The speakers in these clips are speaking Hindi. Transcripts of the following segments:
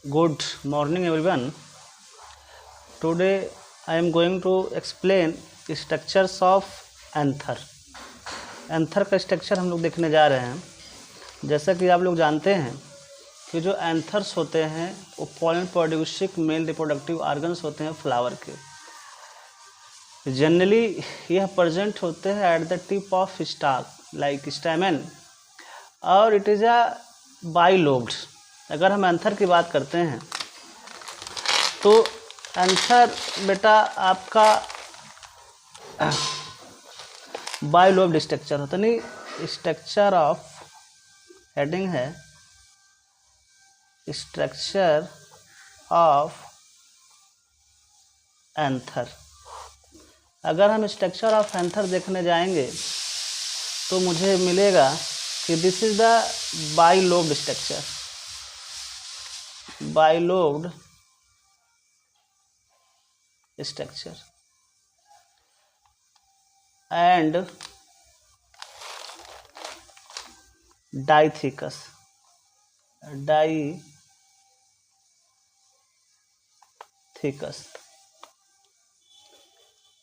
Good morning everyone. Today I am going to explain structures of anther. Anther का स्ट्रक्चर हम लोग देखने जा रहे हैं. जैसा कि आप लोग जानते हैं कि जो एंथर्स होते हैं वो pollen producing male reproductive organs होते हैं फ्लावर के. जनरली यह प्रेजेंट होते हैं at the tip of stock like stamen और इट इज़ अ बाइलोब्ड. अगर हम एंथर की बात करते हैं तो एंथर बेटा आपका बाइलोब्ड स्ट्रक्चर होता है. नहीं, स्ट्रक्चर ऑफ हेडिंग है स्ट्रक्चर ऑफ एंथर. अगर हम स्ट्रक्चर ऑफ एंथर देखने जाएंगे तो मुझे मिलेगा कि this is the bilobed structure. Bilobed structure and डाइथिकस. डाइथिकस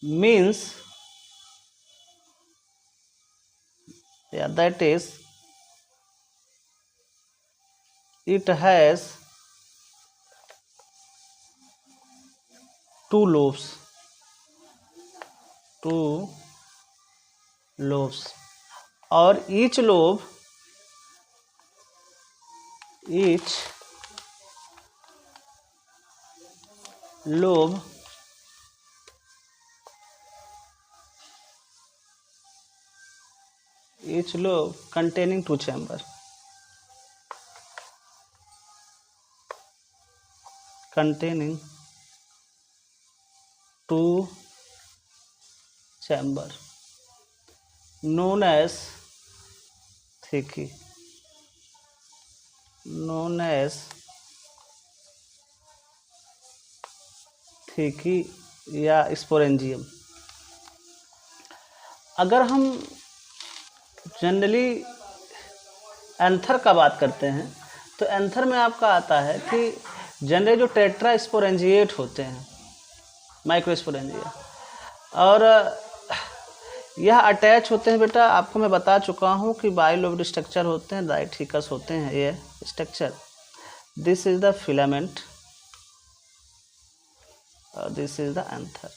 means that is it has two lobes और each lobe containing two chamber. Containing two chamber known as thecae. thecae या स्पोरेंजियम. अगर हम जनरली एंथर का बात करते हैं तो एंथर में आपका आता है कि जनरली जो टेट्रा स्पोरेंजिएट होते हैं माइक्रोस्पोरेंजिया और यह अटैच होते हैं. बेटा आपको मैं बता चुका हूँ कि बाइलोब्ड स्ट्रक्चर होते हैं, डाइथिकस होते हैं ये structure. This is the filament और दिस इज द एंथर.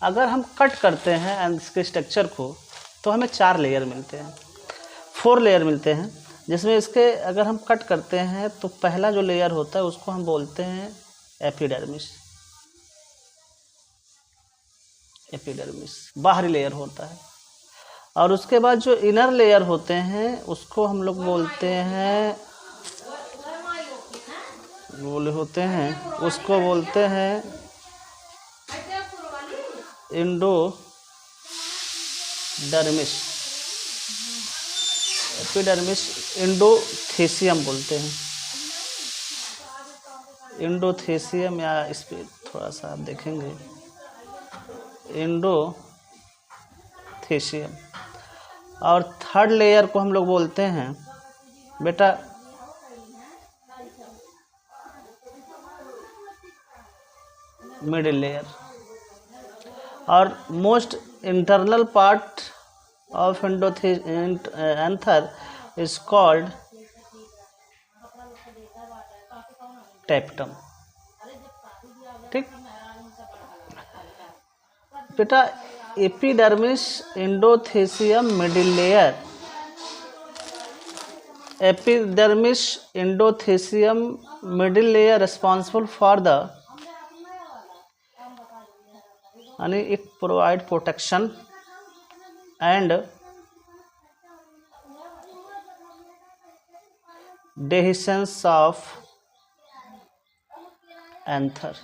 अगर हम कट करते हैं इसके स्ट्रक्चर को तो हमें 4 लेयर मिलते हैं, 4 लेयर मिलते हैं. जिसमें इसके अगर हम कट करते हैं तो पहला जो लेयर होता है उसको हम बोलते हैं एपिडर्मिस. बाहरी लेयर होता है. और उसके बाद जो इनर लेयर होते हैं उसको हम लोग बोलते हैं इंडोडर्मिस. एपिडर्मिस इंडोथेसियम बोलते हैं. इंडोथेसियम या इस पर थोड़ा सा आप देखेंगे इंडोथेसियम. और थर्ड लेयर को हम लोग बोलते हैं बेटा मिडिल लेयर. और most internal part of anther is called tapetum. ठीक बेटा, epidermis endothecium middle layer. Epidermis endothecium middle layer responsible for the यानी it provide protection and dehiscence of anther.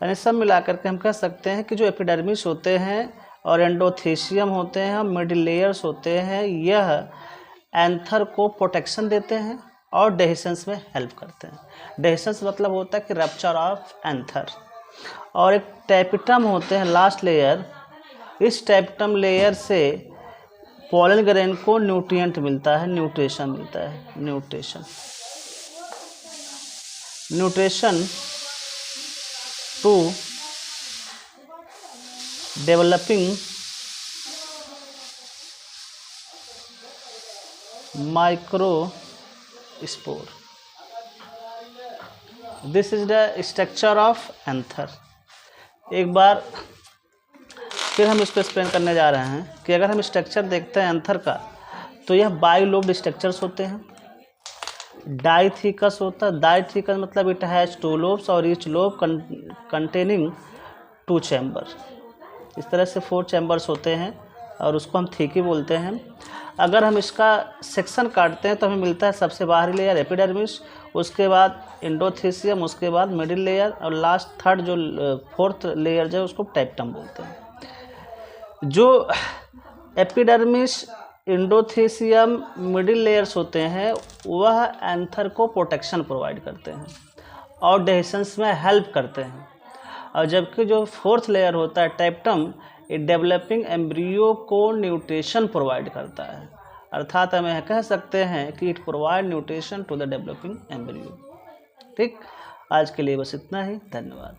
यानी सब मिलाकर के हम कह सकते हैं कि जो एपिडर्मिस होते हैं और एंडोथेसियम होते हैं, मिडिल लेयर्स होते हैं, यह एंथर को प्रोटेक्शन देते हैं और डेहिसेंस में हेल्प करते हैं. डेहिसेंस मतलब होता है कि रप्चर ऑफ एंथर. और एक टैपिटम होते हैं लास्ट लेयर. इस टैपिटम लेयर से पॉलन ग्रेन को न्यूट्रिएंट मिलता है, न्यूट्रिशन मिलता है, nutrition to developing microspore. This is the structure of anther. एक बार फिर हम इसको एक्सप्लेन करने जा रहे हैं कि अगर हम स्ट्रक्चर देखते हैं एंथर का, तो यह बाइलोब्ड स्ट्रक्चर्स होते हैं। डाइथिकस होता है, डाइथिकस मतलब इट हैज 2 लोब्स और ईच लोब कंटेनिंग 2 चैम्बर। इस तरह से 4 चैम्बर्स होते हैं और उसको हम थीकी बोलते हैं। अगर हम इसका सेक्शन काटते हैं तो हमें मिलता है सबसे बाहरी लेयर एपिडर्मिस, उसके बाद एंडोथेसियम, उसके बाद मिडिल लेयर और लास्ट थर्ड जो 4th लेयर जो है उसको टेक्टम बोलते हैं। जो एपिडर्मिस, एंडोथेसियम, मिडिल लेयर्स होते हैं वह एंथर को प्रोटेक्शन प्रोवाइड करते हैं और डाइजेशंस में हेल्प करते हैं, और जबकि जो 4th लेयर होता है टेक्टम, ये डेवलपिंग एम्ब्रियो को न्यूट्रिशन प्रोवाइड करता है। अर्थात हम यह कह सकते हैं कि it provide nutrition to the developing embryo. ठीक, आज के लिए बस इतना ही, धन्यवाद।